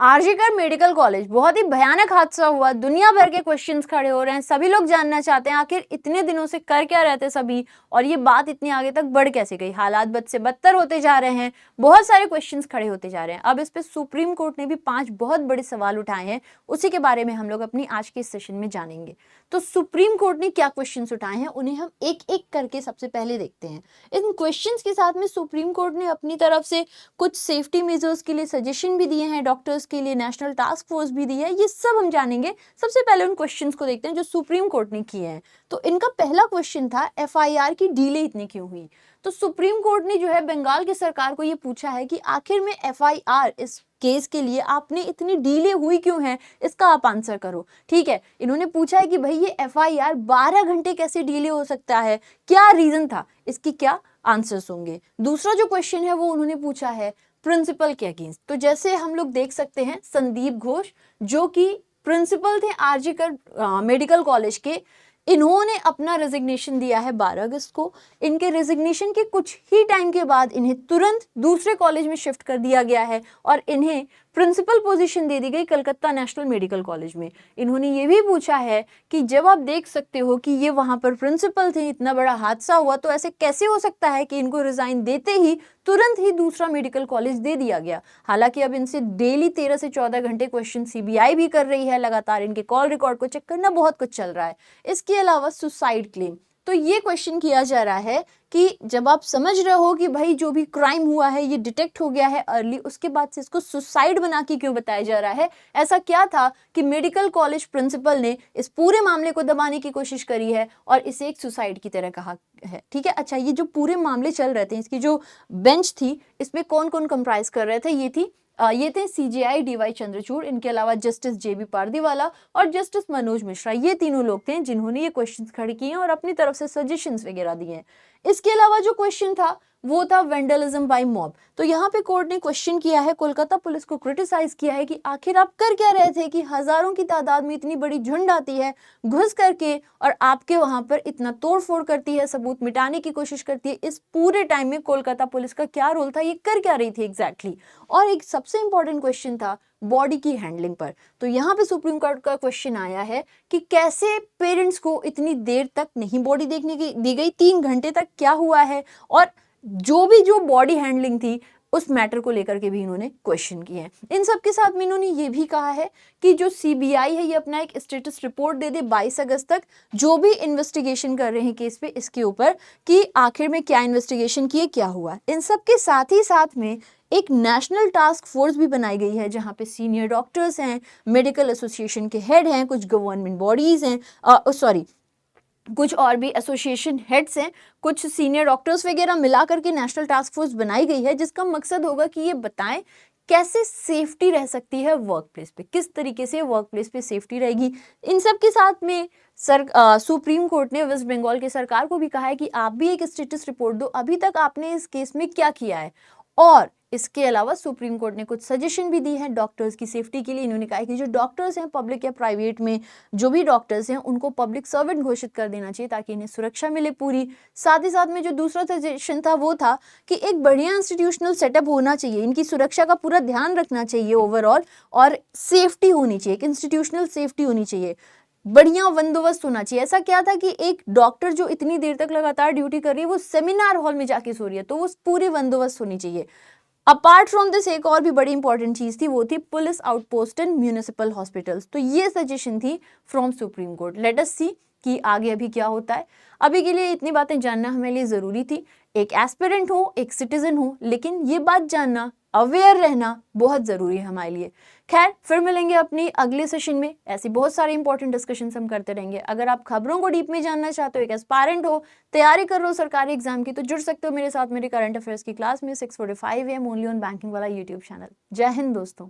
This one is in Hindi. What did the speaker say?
आरजीकर मेडिकल कॉलेज, बहुत ही भयानक हादसा हुआ। दुनिया भर के क्वेश्चंस खड़े हो रहे हैं, सभी लोग जानना चाहते हैं आखिर इतने दिनों से कर क्या रहे थे सभी, और ये बात इतनी आगे तक बढ़ कैसे गई। हालात बद से बदतर होते जा रहे हैं, बहुत सारे क्वेश्चंस खड़े होते जा रहे हैं। अब इस पे सुप्रीम कोर्ट ने भी 5 बहुत बड़े सवाल उठाए हैं, उसी के बारे में हम लोग अपनी आज के इस सेशन में जानेंगे। तो सुप्रीम कोर्ट ने क्या क्वेश्चन उठाए हैं, उन्हें हम एक एक करके सबसे पहले देखते हैं। इन क्वेश्चन के साथ में सुप्रीम कोर्ट ने अपनी तरफ से कुछ सेफ्टी मेजर्स के लिए सजेशन भी दिए हैं, डॉक्टर्स के लिए नेशनल टास्क फोर्स भी दी है, ये सब हम जानेंगे। सबसे पहले उन क्वेश्चंस को देखते हैं जो सुप्रीम कोर्ट ने किए हैं। तो इनका पहला क्वेश्चन था एफआईआर की डीले इतनी क्यों हुई। तो सुप्रीम कोर्ट ने जो है बंगाल की सरकार को ये पूछा है कि आखिर में एफआईआर इस केस के लिए आपने इतनी डीले हुई क्यों है, इसका आप आंसर करो। ठीक है, इन्होंने पूछा है कि भाई ये एफआईआर 12 घंटे कैसे डीले हो सकता है, क्या रीजन था, इसकी क्या आंसर्स होंगे। दूसरा जो क्वेश्चन है वो उन्होंने पूछा है प्रिंसिपल के अगेंस्ट। तो जैसे हम लोग देख सकते हैं संदीप घोष जो कि प्रिंसिपल थे आरजीकर मेडिकल कॉलेज के, इन्होंने अपना रेजिग्नेशन दिया है 12 अगस्त को। इनके रेजिग्नेशन के कुछ ही टाइम के बाद इन्हें तुरंत दूसरे कॉलेज में शिफ्ट कर दिया गया है और इन्हें प्रिंसिपल पोजीशन दे दी गई कलकत्ता नेशनल मेडिकल कॉलेज में। इन्होंने ये भी पूछा है कि जब आप देख सकते हो कि ये वहां पर प्रिंसिपल थे, इतना बड़ा हादसा हुआ, तो ऐसे कैसे हो सकता है कि इनको रिजाइन देते ही तुरंत ही दूसरा मेडिकल कॉलेज दे दिया गया। हालांकि अब इनसे डेली 13 से 14 घंटे क्वेश्चन सीबीआई भी कर रही है, लगातार इनके कॉल रिकॉर्ड को चेक करना, बहुत कुछ चल रहा है। इसके अलावा सुसाइड क्लेम, तो ये क्वेश्चन किया जा रहा है कि जब आप समझ रहे हो कि भाई जो भी क्राइम हुआ है ये डिटेक्ट हो गया है अर्ली, उसके बाद से इसको सुसाइड बना के क्यों बताया जा रहा है। ऐसा क्या था कि मेडिकल कॉलेज प्रिंसिपल ने इस पूरे मामले को दबाने की कोशिश करी है और इसे एक सुसाइड की तरह कहा है। ठीक है, अच्छा, ये जो पूरे मामले चल रहे थे, इसकी जो बेंच थी इसमें कौन कौन कंप्राइज कर रहे थे, ये थे सीजेआई डीवाई चंद्रचूड़, इनके अलावा जस्टिस जेबी पारदीवाला और जस्टिस मनोज मिश्रा। ये तीनों लोग थे जिन्होंने ये क्वेश्चंस खड़े किए हैं और अपनी तरफ से सजेशंस वगैरह दिए हैं। इसके अलावा जो क्वेश्चन था वो था वेंडलिज्म बाय मॉब। तो यहाँ पे कोर्ट ने क्वेश्चन किया है, कोलकाता पुलिस को क्रिटिसाइज किया है कि आखिर आप कर क्या रहे थे कि हजारों की तादाद में इतनी बड़ी झुंड आती है घुस करके और आपके वहां पर इतना तोड़फोड़ करती है, सबूत मिटाने की कोशिश करती है। इस पूरे टाइम में कोलकाता पुलिस का क्या रोल था, ये कर क्या रही थी एग्जैक्टली। और एक सबसे इंपॉर्टेंट क्वेश्चन था बॉडी की हैंडलिंग पर। तो यहाँ पे सुप्रीम कोर्ट का क्वेश्चन आया है कि कैसे पेरेंट्स को इतनी देर तक नहीं बॉडी देखने की दी गई, 3 घंटे तक क्या हुआ है, और जो बॉडी हैंडलिंग थी उस मैटर को लेकर के भी इन्होंने क्वेश्चन किए हैं। इन सब के साथ में इन्होंने ये भी कहा है कि जो सीबीआई है ये अपना एक स्टेटस रिपोर्ट दे दे 22 अगस्त तक, जो भी इन्वेस्टिगेशन कर रहे हैं केस पे, इसके ऊपर कि आखिर में क्या इन्वेस्टिगेशन किए, क्या हुआ। इन सब के साथ ही साथ में एक नेशनल टास्क फोर्स भी बनाई गई है जहां पे सीनियर डॉक्टर्स हैं, मेडिकल एसोसिएशन के हेड हैं, कुछ गवर्नमेंट बॉडीज हैं, कुछ और भी एसोसिएशन हेड्स हैं, कुछ सीनियर डॉक्टर्स वगैरह मिला करके नेशनल टास्क फोर्स बनाई गई है, जिसका मकसद होगा कि ये बताएं कैसे सेफ्टी रह सकती है वर्क प्लेस पे, किस तरीके से वर्क प्लेस पे सेफ्टी रहेगी। इन सब के साथ में सुप्रीम कोर्ट ने वेस्ट बंगाल की सरकार को भी कहा है कि आप भी एक स्टेटस रिपोर्ट दो, अभी तक आपने इस केस में क्या किया है। और इसके अलावा सुप्रीम कोर्ट ने कुछ सजेशन भी दी है डॉक्टर्स की सेफ्टी के लिए। इन्होंने कहा है कि जो डॉक्टर्स हैं पब्लिक या प्राइवेट में, जो भी डॉक्टर्स हैं उनको पब्लिक सर्वेंट घोषित कर देना चाहिए ताकि इन्हें सुरक्षा मिले पूरी। साथ ही साथ में जो दूसरा सजेशन था वो था कि एक बढ़िया इंस्टीट्यूशनल सेटअप होना चाहिए, इनकी सुरक्षा का पूरा ध्यान रखना चाहिए ओवरऑल, और सेफ्टी होनी चाहिए, एक इंस्टीट्यूशनल सेफ्टी होनी चाहिए, बढ़िया बंदोबस्त होना चाहिए। ऐसा क्या था कि एक डॉक्टर जो इतनी देर तक लगातार ड्यूटी कर रही है वो सेमिनार हॉल में जाके सो रही है, तो वो पूरी बंदोबस्त होनी चाहिए। अपार्ट फ्रॉम दिस एक और भी बड़ी इंपॉर्टेंट चीज थी, वो थी police outpost in municipal hospitals. तो ये सजेशन थी from supreme court. Let us see कि आगे अभी क्या होता है। अभी के लिए इतनी बातें जानना हमारे लिए जरूरी थी। एक एस्पिरेंट हो, एक सिटीजन हो, लेकिन ये बात जानना, अवेयर रहना बहुत जरूरी है हमारे लिए। खैर, फिर मिलेंगे अपनी अगले सेशन में। ऐसी बहुत सारे इंपॉर्टेंट डिस्कशंस हम करते रहेंगे। अगर आप खबरों को डीप में जानना चाहते हो, एक एस्पायरेंट हो, तैयारी कर रहे हो सरकारी एग्जाम की, तो जुड़ सकते हो मेरे साथ मेरे करंट अफेयर्स की क्लास में 6:45 AM ओनली ऑन बैंकिंग वाला यूट्यूब चैनल। जय हिंद दोस्तों।